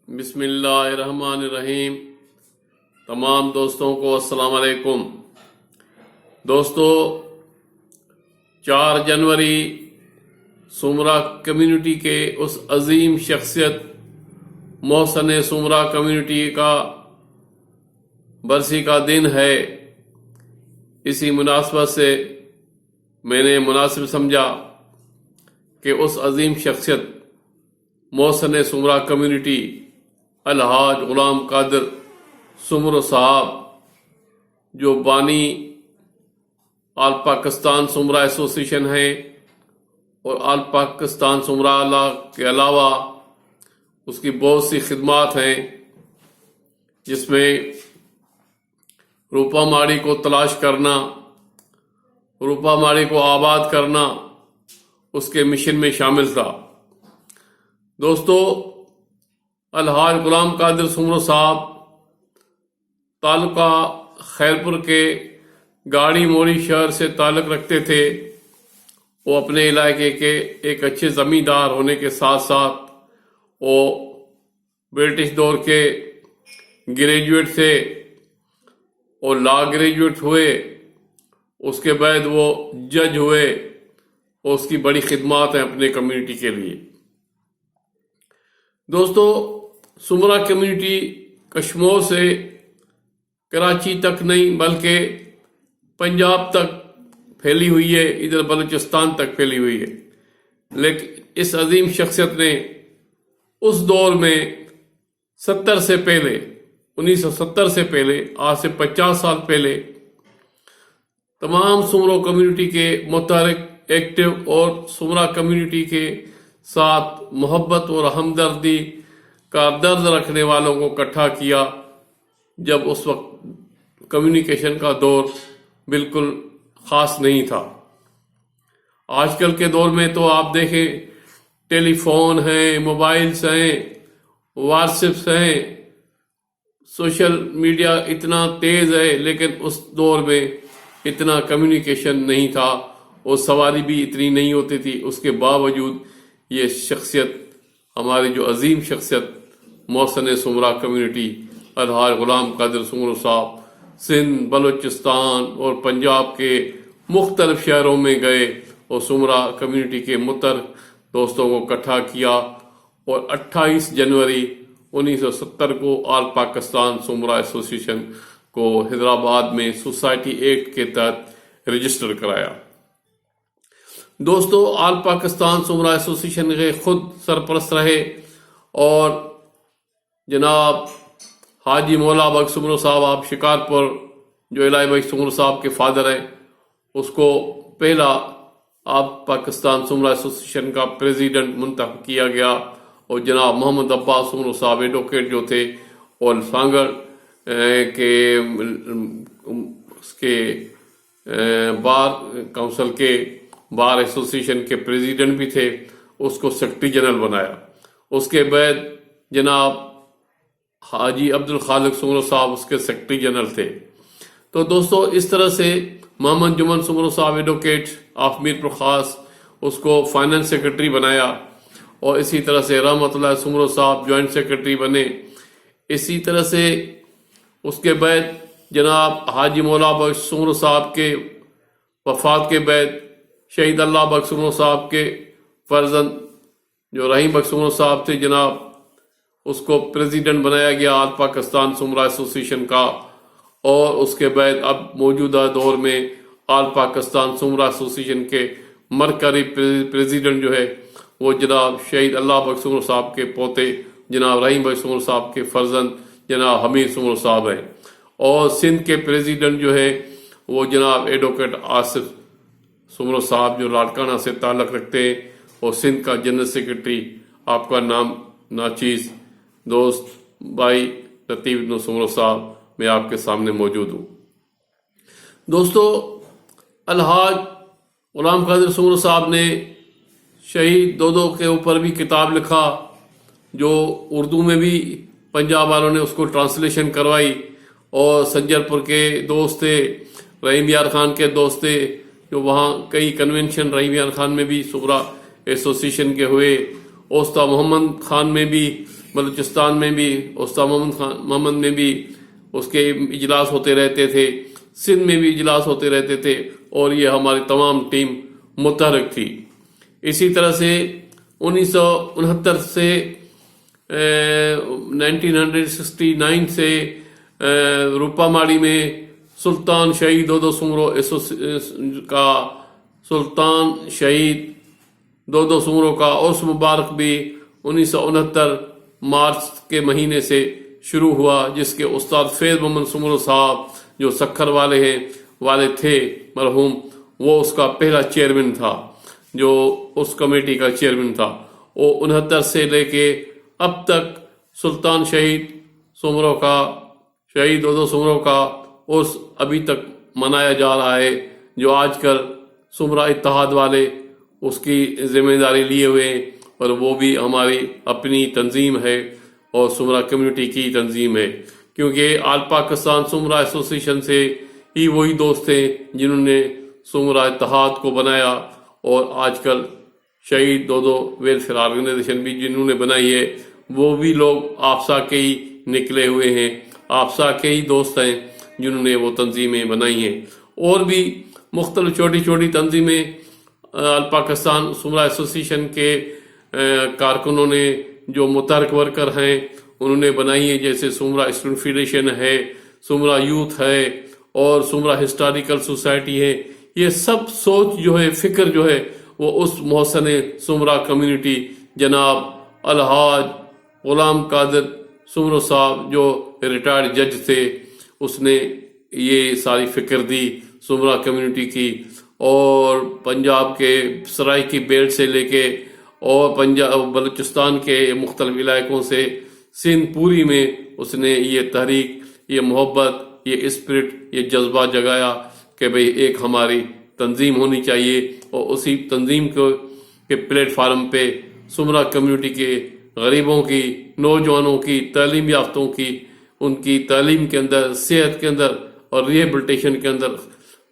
بسم اللہ الرحمن الرحیم۔ تمام دوستوں کو السلام علیکم۔ دوستو، 4 جنوری سمرا کمیونٹی کے اس عظیم شخصیت محسن سمرا کمیونٹی کا برسی کا دن ہے۔ اسی مناسبت سے میں نے مناسب سمجھا کہ اس عظیم شخصیت محسن سمرا کمیونٹی الحاج غلام قادر سمرو صاحب، جو بانی آل پاکستان سمرا ایسوسیشن ہے اور آل پاکستان سمرا کے علاوہ اس کی بہت سی خدمات ہیں، جس میں روپا ماڑی کو تلاش کرنا، روپا ماڑی کو آباد کرنا اس کے مشن میں شامل تھا۔ دوستو، الحاج غلام قادر سمرو صاحب تعلقہ خیرپور کے گاڑی موڑی شہر سے تعلق رکھتے تھے۔ وہ اپنے علاقے کے ایک اچھے زمیندار ہونے کے ساتھ ساتھ وہ برٹش دور کے گریجویٹ تھے اور لا گریجویٹ ہوئے۔ اس کے بعد وہ جج ہوئے اور اس کی بڑی خدمات ہیں اپنے کمیونٹی کے لیے۔ دوستو، سمرا کمیونٹی کشمور سے کراچی تک نہیں بلکہ پنجاب تک پھیلی ہوئی ہے، ادھر بلوچستان تک پھیلی ہوئی ہے۔ لیکن اس عظیم شخصیت نے اس دور میں 70 سے پہلے 1970 سے پہلے، آج سے 50 سال پہلے، تمام سمرو کمیونٹی کے متحرک ایکٹیو اور سمرا کمیونٹی کے ساتھ محبت اور ہمدردی کا درد رکھنے والوں کو اکٹھا کیا، جب اس وقت کمیونیکیشن کا دور بالکل خاص نہیں تھا۔ آج کل کے دور میں تو آپ دیکھیں، ٹیلی فون ہیں، موبائلز ہیں، واٹس ایپس ہیں، سوشل میڈیا اتنا تیز ہے، لیکن اس دور میں اتنا کمیونیکیشن نہیں تھا اور سواری بھی اتنی نہیں ہوتی تھی۔ اس کے باوجود یہ شخصیت، ہماری جو عظیم شخصیت محسن سمرا کمیونٹی الحاج غلام قادر سمرو صاحب، سندھ، بلوچستان اور پنجاب کے مختلف شہروں میں گئے اور سمرا کمیونٹی کے متحرک دوستوں کو اکٹھا کیا، اور 28 جنوری 1970 کو آل پاکستان سمرا ایسوسیشن کو حیدرآباد میں سوسائٹی ایکٹ کے تحت رجسٹر کرایا۔ دوستو، آل پاکستان سمرا ایسوسیشن کے خود سرپرست رہے، اور جناب حاجی مولا بخش سمرو صاحب، آپ شکارپور، جو الہی بخش سمرو صاحب کے فادر ہیں، اس کو پہلا آل پاکستان سمرا ایسوسیشن کا پریزیڈنٹ منتخب کیا گیا، اور جناب محمد عباس سمرو صاحب ایڈوکیٹ جو تھے اور سانگڑ کے بار کونسل کے بار ایسوسیشن کے پریزیڈنٹ بھی تھے، اس کو سیکرٹری جنرل بنایا۔ اس کے بعد جناب حاجی عبدالخالق سمرو صاحب اس کے سیکرٹری جنرل تھے۔ تو دوستو، اس طرح سے محمد جمن سمرو صاحب ایڈوکیٹ آف میرپور خاص، اس کو فائنانس سیکرٹری بنایا، اور اسی طرح سے رحمت اللہ سمرو صاحب جوائنٹ سیکرٹری بنے۔ اسی طرح سے اس کے بعد جناب حاجی مولا بخش سمرو صاحب کے وفات کے بعد شہید اللہ بخش سمرو صاحب کے فرزند جو رحیم بخش سمرو صاحب تھے، جناب اس کو پریزیڈنٹ بنایا گیا آل پاکستان سمرا ایسوسیشن کا، اور اس کے بعد اب موجودہ دور میں آل پاکستان سمرا ایسوسیشن کے مرکزی پریزیڈنٹ جو ہے وہ جناب شہید اللہ بخش سمرو صاحب کے پوتے جناب رحیم بخش سمرو صاحب کے فرزند جناب حمید سمرو صاحب ہیں، اور سندھ کے پریزیڈنٹ جو ہے وہ جناب ایڈوکیٹ آصف سمرو صاحب جو لاڑکانہ سے تعلق رکھتے ہیں، اور سندھ کا جنرل سیکرٹری آپ کا نام ناچیز دوست بھائی لطیف ابن سمرو صاحب، میں آپ کے سامنے موجود ہوں۔ دوستو، الحاج غلام قادر سمرو صاحب نے شہید دودو کے اوپر بھی کتاب لکھا، جو اردو میں بھی پنجاب والوں نے اس کو ٹرانسلیشن کروائی، اور سنجر پور کے دوست تھے، رحیم یار خان کے دوست تھے، جو وہاں کئی کنونشن رحیم یار خان میں بھی سمرا ایسوسیشن کے ہوئے، اوستا محمد خان میں بھی بلوچستان میں بھی استاد محمد میں بھی اس کے اجلاس ہوتے رہتے تھے، سندھ میں بھی اجلاس ہوتے رہتے تھے، اور یہ ہماری تمام ٹیم متحرک تھی۔ اسی طرح سے 1969 سے 1969 سے روپا ماڑی میں سلطان شہید دودو سومرو کا سلطان شہید دودو سومرو کا عرس مبارک بھی 1969 مارچ کے مہینے سے شروع ہوا، جس کے استاد فیض محمد سومرو صاحب جو سکھر والے تھے مرحوم، وہ اس کا پہلا چیئرمین تھا، جو اس کمیٹی کا چیئرمین تھا۔ وہ 69 سے لے کے اب تک سلطان شہید دودو سومرو کا عرس ابھی تک منایا جا رہا ہے، جو آج کل سمرا اتحاد والے اس کی ذمہ داری لیے ہوئے ہیں، اور وہ بھی ہماری اپنی تنظیم ہے اور سمرا کمیونٹی کی تنظیم ہے، کیونکہ آل پاکستان سمرا ایسوسی ایشن سے ہی وہی دوست ہیں جنہوں نے سمرا اتحاد کو بنایا، اور آج کل شہید دودو ویلفیئر آرگنائزیشن بھی جنہوں نے بنائی ہے، وہ بھی لوگ آپسا کے ہی نکلے ہوئے ہیں، آپسا کے ہی دوست ہیں جنہوں نے وہ تنظیمیں بنائی ہیں۔ اور بھی مختلف چھوٹی چھوٹی تنظیمیں آل پاکستان سمرا ایسوسی ایشن کے کارکنوں نے، جو متحرک ورکر ہیں، انہوں نے بنائی ہے، جیسے سمرا اسٹوڈنٹ فیڈریشن ہے، سمرا یوتھ ہے، اور سمرا ہسٹوریکل سوسائٹی ہے۔ یہ سب سوچ جو ہے، فکر جو ہے، وہ اس محسن سمرا کمیونٹی جناب الحاج غلام قادر سومرو صاحب، جو ریٹائرڈ جج تھے، اس نے یہ ساری فکر دی سمرا کمیونٹی کی، اور پنجاب کے سرائکی بیلٹ سے لے کے اور بلوچستان کے مختلف علاقوں سے سندھ پوری میں اس نے یہ تحریک، یہ محبت، یہ اسپرٹ، یہ جذبہ جگایا کہ بھئی ایک ہماری تنظیم ہونی چاہیے، اور اسی تنظیم کے پلیٹ فارم پہ سمرا کمیونٹی کے غریبوں کی، نوجوانوں کی، تعلیم یافتوں کی، ان کی تعلیم کے اندر، صحت کے اندر اور ریہیبلیٹیشن کے اندر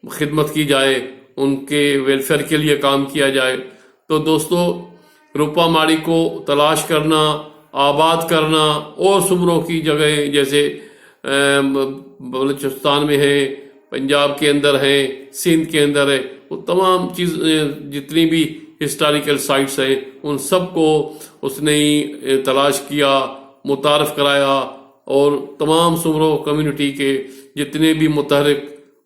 خدمت کی جائے، ان کے ویلفیئر کے لیے کام کیا جائے۔ تو دوستو، روپا ماڑی کو تلاش کرنا، آباد کرنا، اور سمروں کی جگہ جیسے بلوچستان میں ہے، پنجاب کے اندر ہے، سندھ کے اندر ہے، وہ تمام جتنی بھی ہسٹوریکل سائٹس ہیں، ان سب کو اس نے ہی تلاش کیا، متعارف کرایا، اور تمام سمرو کمیونٹی کے جتنے بھی متحرک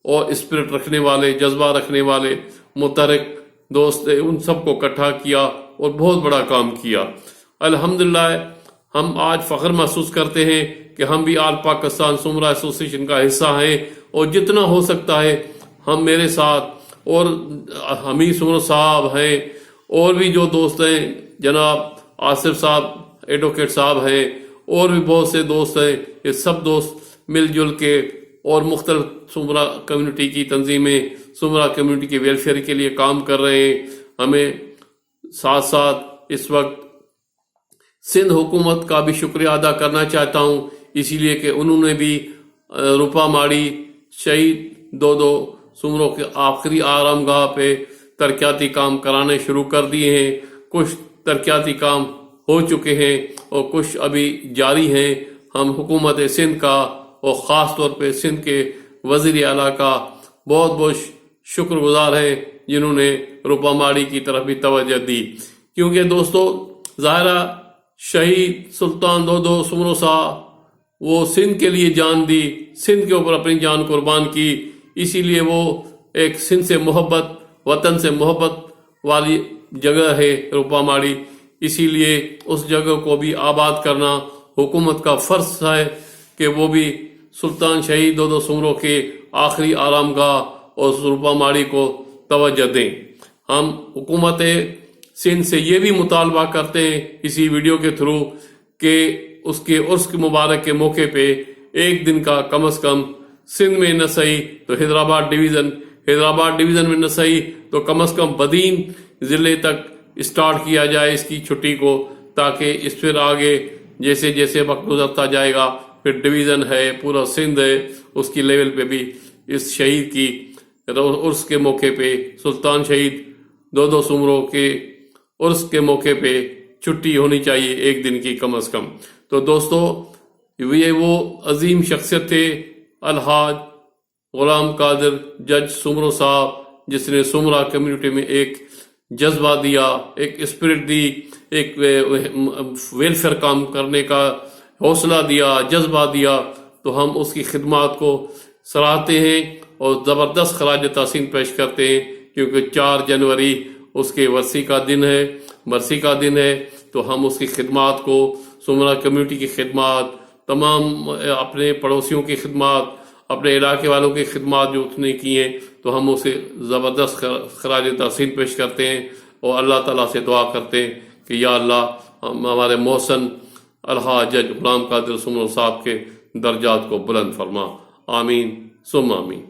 اور اسپرٹ رکھنے والے، جذبہ رکھنے والے متحرک دوست ہیں، ان سب کو اکٹھا کیا اور بہت بڑا کام کیا۔ الحمدللہ ہم آج فخر محسوس کرتے ہیں کہ ہم بھی آل پاکستان سمرا ایسوسی ایشن کا حصہ ہیں، اور جتنا ہو سکتا ہے ہم میرے ساتھ، اور حمید سمرو صاحب ہیں، اور بھی جو دوست ہیں، جناب آصف صاحب ایڈوکیٹ صاحب ہیں، اور بھی بہت سے دوست ہیں، یہ سب دوست مل جل کے اور مختلف سمرا کمیونٹی کی تنظیمیں سمرا کمیونٹی کے ویلفیئر کے لیے کام کر رہے ہیں۔ ہمیں ساتھ ساتھ اس وقت سندھ حکومت کا بھی شکریہ ادا کرنا چاہتا ہوں، اسی لیے کہ انہوں نے بھی روپا ماڑی شہید دودو سومرو کے آخری آرام گاہ پہ ترقیاتی کام کرانے شروع کر دیے ہیں۔ کچھ ترقیاتی کام ہو چکے ہیں اور کچھ ابھی جاری ہیں۔ ہم حکومت سندھ کا اور خاص طور پہ سندھ کے وزیر اعلیٰ کا بہت بہت شکر گزار ہیں، جنہوں نے روپا ماڑی کی طرف بھی توجہ دی، کیونکہ دوستو ظاہرہ شہید سلطان دودو سومرو صاحب وہ سندھ کے لیے جان دی، سندھ کے اوپر اپنی جان قربان کی، اسی لیے وہ ایک سندھ سے محبت، وطن سے محبت والی جگہ ہے روپا ماڑی، اسی لیے اس جگہ کو بھی آباد کرنا حکومت کا فرض ہے کہ وہ بھی سلطان شہید دودو سومرو کے آخری آرام گاہ اور روپا ماڑی کو توجہ دیں۔ ہم حکومت سندھ سے یہ بھی مطالبہ کرتے ہیں اسی ویڈیو کے تھرو کہ اس کے عرس کے مبارک کے موقع پہ ایک دن کا کم از کم سندھ میں نہ صحیح تو حیدرآباد ڈویژن میں نہ صحیح تو کم از کم بدین ضلع تک اسٹارٹ کیا جائے اس کی چھٹی کو، تاکہ اس پھر آگے جیسے جیسے وقت گزرتا جائے گا پھر ڈویژن ہے، پورا سندھ ہے، اس کی لیول پہ بھی اس شہید کی عرس کے موقع پہ، سلطان شہید دودو سومرو کے عرس کے موقع پہ چھٹی ہونی چاہیے ایک دن کی کم از کم۔ تو دوستو، یہ وہ عظیم شخصیت تھے الحاج غلام قادر جج سمرو صاحب، جس نے سمرا کمیونٹی میں ایک جذبہ دیا، ایک اسپرٹ دی، ایک ویلفیئر کام کرنے کا حوصلہ دیا، جذبہ دیا۔ تو ہم اس کی خدمات کو سراہتے ہیں اور زبردست خراج تحسین پیش کرتے ہیں، کیونکہ 4 جنوری اس کے برسی کا دن ہے۔ تو ہم اس کی خدمات کو، سمرا کمیونٹی کی خدمات، تمام اپنے پڑوسیوں کی خدمات، اپنے علاقے والوں کی خدمات جو اس نے کی ہیں، تو ہم اسے زبردست خراج تحسین پیش کرتے ہیں اور اللہ تعالیٰ سے دعا کرتے ہیں کہ یا اللہ ہمارے محسن الحاج جج غلام قادر سمرو صاحب کے درجات کو بلند فرما۔ آمین ثم آمین۔